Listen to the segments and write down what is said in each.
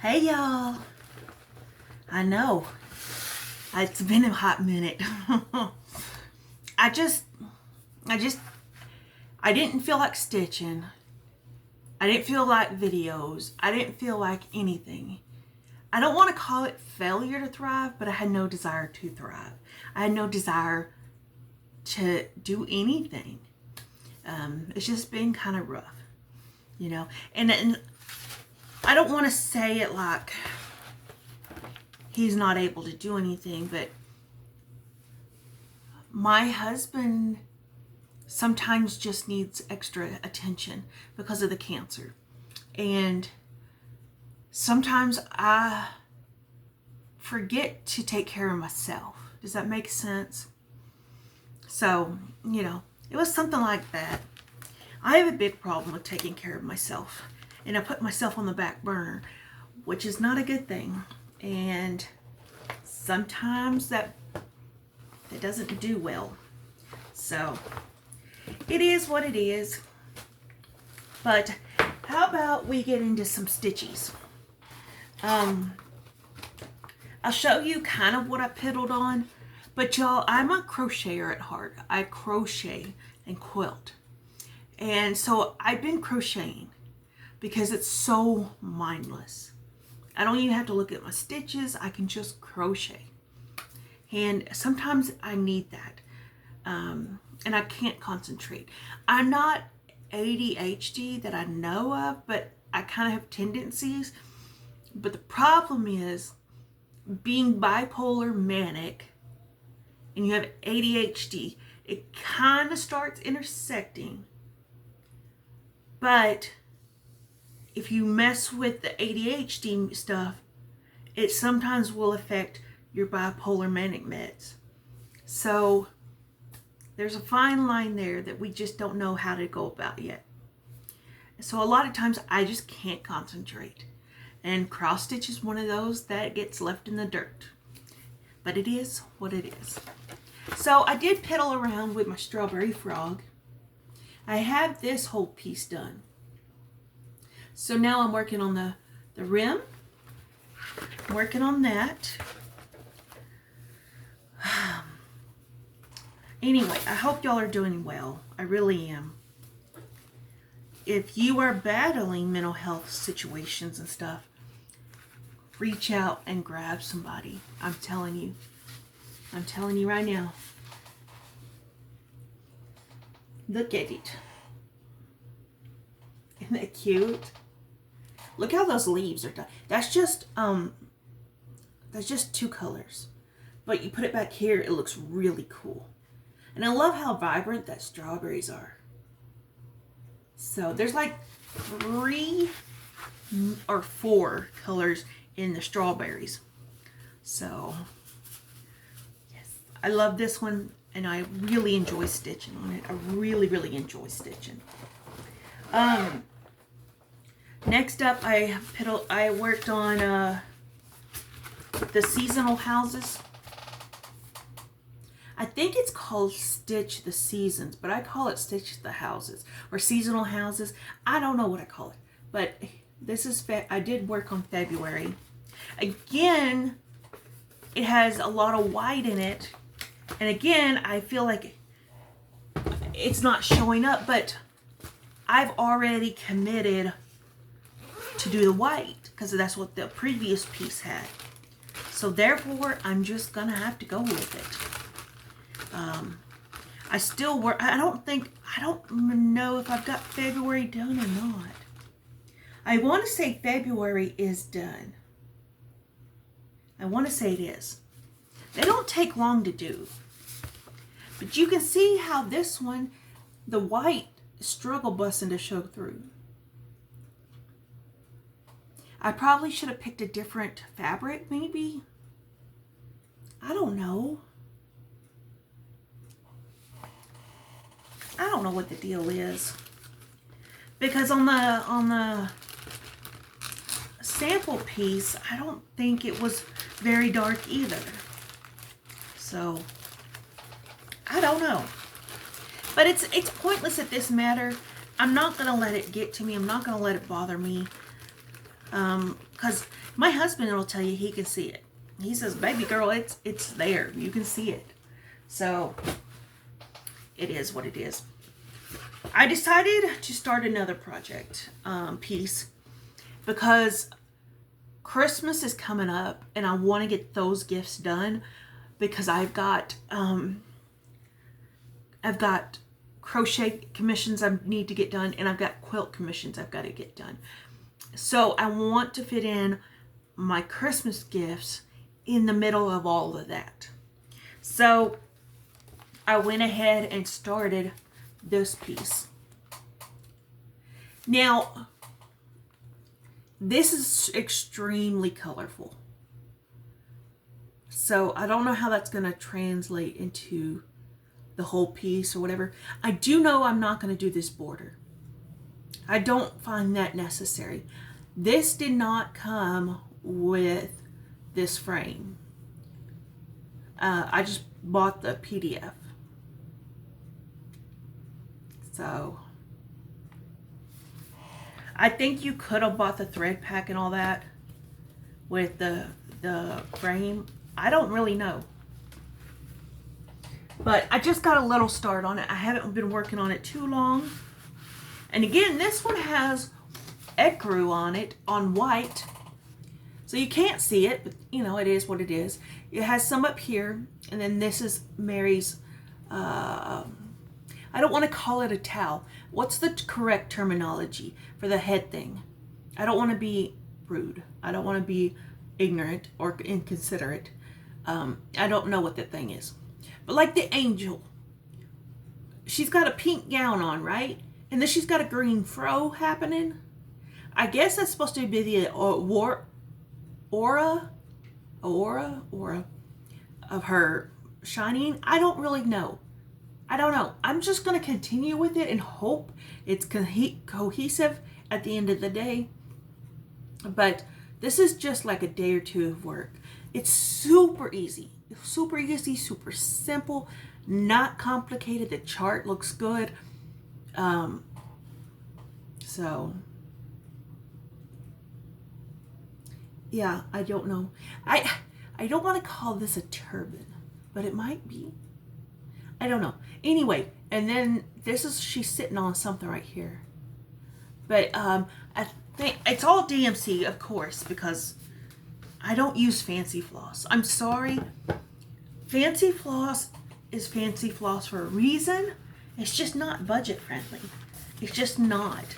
Hey y'all. I know. It's been a hot minute. I just I didn't feel like stitching. I didn't feel like videos. I didn't feel like anything. I don't want to call it failure to thrive, but I had no desire to thrive. I had no desire to do anything. It's just been kind of rough, and I don't want to say it like he's not able to do anything, but my husband sometimes just needs extra attention because of the cancer. And sometimes I forget to take care of myself. Does that make sense? So, it was something like that. I have a big problem with taking care of myself. And I put myself on the back burner, which is not a good thing. And sometimes that doesn't do well. So, it is what it is. But how about we get into some stitchies? I'll show you kind of what I piddled on. But y'all, I'm a crocheter at heart. I crochet and quilt. And so I've been crocheting because it's so mindless. I don't even have to look at my stitches. I can just crochet. And sometimes I need that. And I can't concentrate. I'm not ADHD that I know of, but I kind of have tendencies. But the problem is being bipolar manic and you have ADHD, it kind of starts intersecting. But if you mess with the ADHD stuff, it sometimes will affect your bipolar manic meds. So there's a fine line there that we just don't know how to go about yet. So a lot of times I just can't concentrate. And cross stitch is one of those that gets left in the dirt. But it is what it is. So I did piddle around with my strawberry frog. I have this whole piece done. So now I'm working on the rim. I'm working on that. Anyway, I hope y'all are doing well. I really am. If you are battling mental health situations and stuff, reach out and grab somebody. I'm telling you. I'm telling you right now. Look at it. Isn't that cute? Look how those leaves are done. That's just two colors. But you put it back here, it looks really cool. And I love how vibrant that strawberries are. So there's like 3 or 4 colors in the strawberries. So, yes. I love this one and I really enjoy stitching on it. I really, really enjoy stitching. Next up, I worked on the seasonal houses. I think it's called Stitch the Seasons, but I call it Stitch the Houses or Seasonal Houses. I don't know what I call it, but this is I did work on February. Again, it has a lot of white in it, and again, I feel like it's not showing up, but I've already committed to do the white because that's what the previous piece had. So therefore, I'm just gonna have to go with it. I still work. I don't know if I've got February done or not. I want to say February is done. I want to say it is. They don't take long to do. But you can see how this one, the white, struggle busting to show through. I probably should have picked a different fabric, maybe. I don't know. I don't know what the deal is. Because on the sample piece, I don't think it was very dark either. So, I don't know. But it's pointless at this matter. I'm not going to let it get to me. I'm not going to let it bother me. Because my husband will tell you he can see it. He says, baby girl, it's there. You can see it. So it is what it is. I decided to start another project piece because Christmas is coming up and I want to get those gifts done because I've got crochet commissions I need to get done, and I've got quilt commissions I've got to get done. So I want to fit in my Christmas gifts in the middle of all of that. So I went ahead and started this piece. Now, this is extremely colorful. So I don't know how that's going to translate into the whole piece or whatever. I do know I'm not going to do this border. I don't find that necessary. This did not come with this frame. I just bought the PDF. So I think you could have bought the thread pack and all that with the frame. I don't really know. But I just got a little start on it. I haven't been working on it too long. And again, this one has ecru on it, on white. So you can't see it, but you know, it is what it is. It has some up here, and then this is Mary's, I don't want to call it a towel. What's the correct terminology for the head thing? I don't want to be rude. I don't want to be ignorant or inconsiderate. I don't know what that thing is. But like the angel, she's got a pink gown on, right? And then she's got a green fro happening. I guess that's supposed to be the aura of her shining. I don't really know. I don't know. I'm just going to continue with it and hope it's cohesive at the end of the day. But this is just like a day or two of work. It's super easy, super simple, not complicated. The chart looks good. So yeah, I don't know. I don't want to call this a turban, but it might be. I don't know. Anyway, and then this is, she's sitting on something right here. But I think it's all DMC, of course, because I don't use fancy floss. I'm sorry. Fancy floss is fancy floss for a reason. It's just not budget friendly. It's just not.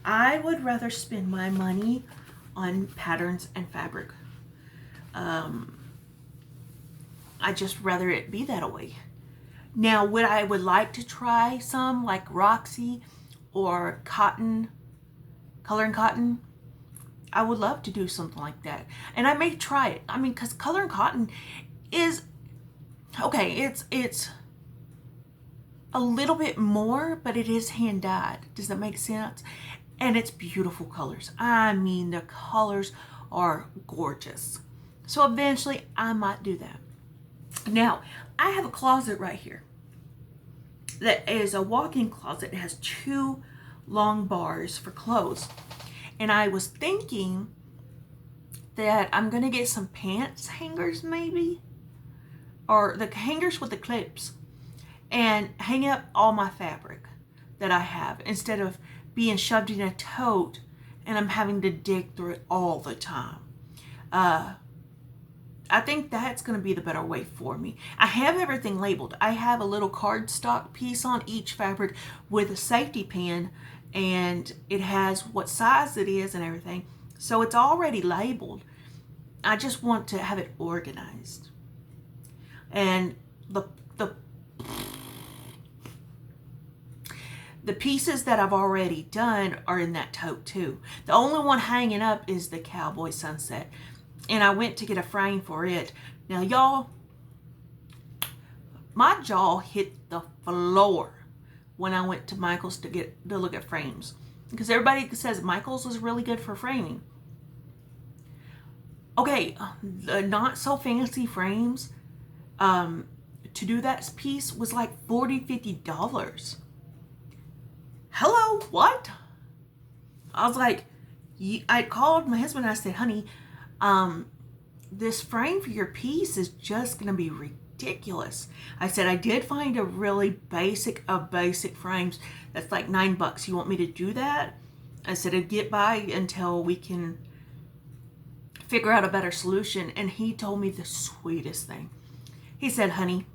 I would rather spend my money on patterns and fabric. I just rather it be that way. Now, what I would like to try some, like Roxy or cotton, Color and Cotton, I would love to do something like that. And I may try it. I mean, because Color and Cotton is, okay, it's a little bit more, but it is hand dyed. Does that make sense? And it's beautiful colors. I mean, the colors are gorgeous. So eventually I might do that. Now, I have a closet right here that is a walk-in closet. It has 2 long bars for clothes. And I was thinking that I'm going to get some pants hangers maybe, or the hangers with the clips, and hang up all my fabric that I have instead of being shoved in a tote and I'm having to dig through it all the time. I think that's going to be the better way for me. I have everything labeled. I have a little cardstock piece on each fabric with a safety pin, and it has what size it is and everything. So it's already labeled. I just want to have it organized. And the pieces that I've already done are in that tote too. The only one hanging up is the Cowboy Sunset. And I went to get a frame for it. Now, y'all, my jaw hit the floor when I went to Michael's to look at frames. Because everybody says Michael's is really good for framing. Okay, the not so fancy frames, to do that piece was like $40, $50. Hello, what? I was like, I called my husband and I said, honey, this frame for your piece is just going to be ridiculous. I said, I did find a really basic of basic frames that's like $9. You want me to do that? I said, I'd get by until we can figure out a better solution. And he told me the sweetest thing. He said, honey,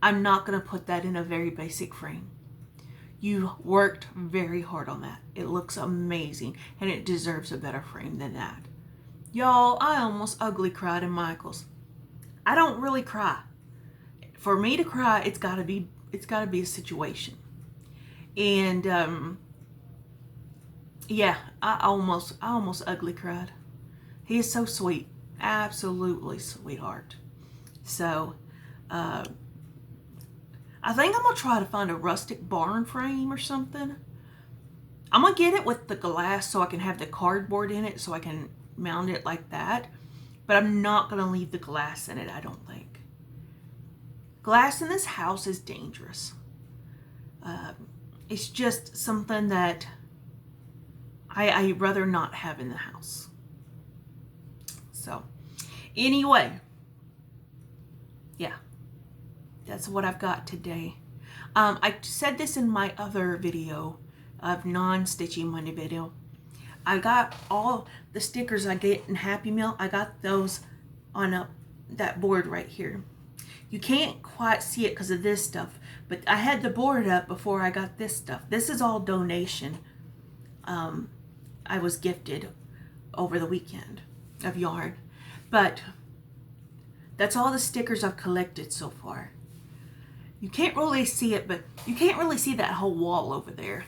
I'm not going to put that in a very basic frame. You worked very hard on that. It looks amazing, and it deserves a better frame than that. Y'all, I almost ugly cried in Michael's. I don't really cry. For me to cry, it's gotta be a situation. And yeah, I almost ugly cried. He is so sweet, absolutely sweetheart. So I think I'm gonna try to find a rustic barn frame or something. I'm gonna get it with the glass so I can have the cardboard in it so I can mount it like that. But I'm not gonna leave the glass in it, I don't think. Glass in this house is dangerous. It's just something that I'd rather not have in the house. So anyway, yeah. That's what I've got today. I said this in my other video of non-Stitchy Monday video. I got all the stickers I get in Happy Meal. I got those on that board right here. You can't quite see it because of this stuff, but I had the board up before I got this stuff. This is all donation. I was gifted over the weekend of yarn, but that's all the stickers I've collected so far. You can't really see it, but you can't really see that whole wall over there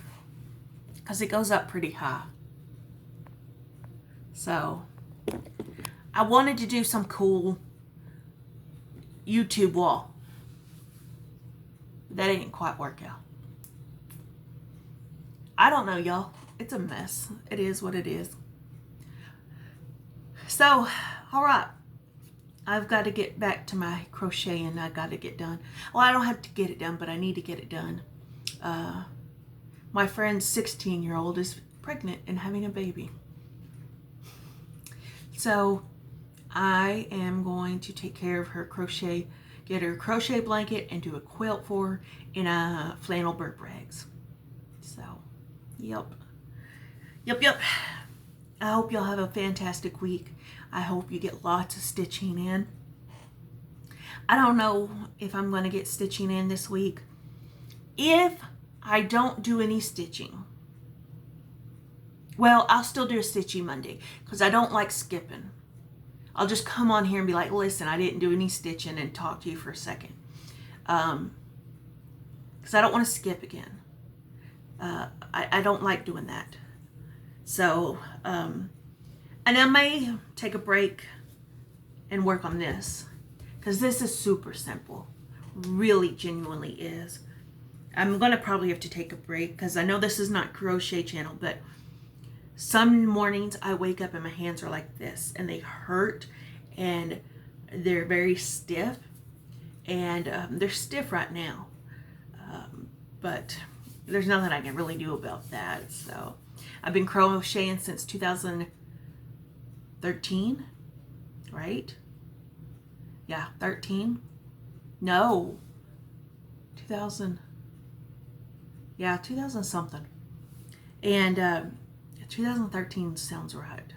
because it goes up pretty high. So I wanted to do some cool YouTube wall. That didn't quite work out. I don't know, y'all. It's a mess. It is what it is. So, all right. I've got to get back to my crocheting. I got to get done. Well, I don't have to get it done, but I need to get it done. My friend's 16-year-old is pregnant and having a baby. So I am going to take care of her crochet, get her a crochet blanket and do a quilt for her in a flannel burp rags. So, yep. I hope y'all have a fantastic week. I hope you get lots of stitching in. I don't know if I'm going to get stitching in this week. If I don't do any stitching, well, I'll still do a Stitchy Monday because I don't like skipping. I'll just come on here and be like, listen, I didn't do any stitching and talk to you for a second. Because I don't want to skip again. I don't like doing that. So, and I may take a break and work on this because this is super simple. Really genuinely is. I'm going to probably have to take a break because I know this is not crochet channel, but some mornings I wake up and my hands are like this and they hurt and they're very stiff, and they're stiff right now. But there's nothing I can really do about that. So I've been crocheting since 2013, right? Yeah, 13. No, 2000. Yeah, 2000 something. And 2013 sounds right.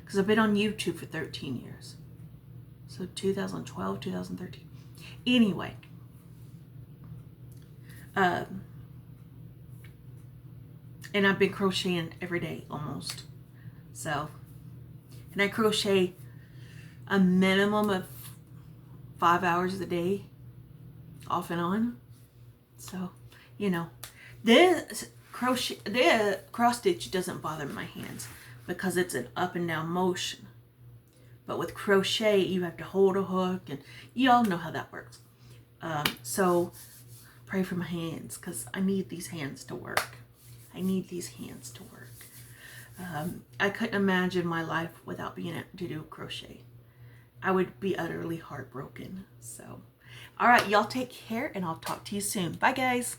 Because I've been on YouTube for 13 years. So 2012, 2013. Anyway. And I've been crocheting every day almost. So, and I crochet a minimum of 5 hours a day, off and on. So, you know, this cross stitch doesn't bother my hands because it's an up and down motion. But with crochet, you have to hold a hook, and you all know how that works. So pray for my hands because I need these hands to work. I need these hands to work. I couldn't imagine my life without being able to do crochet. I would be utterly heartbroken. So, all right, y'all take care, and I'll talk to you soon. Bye, guys.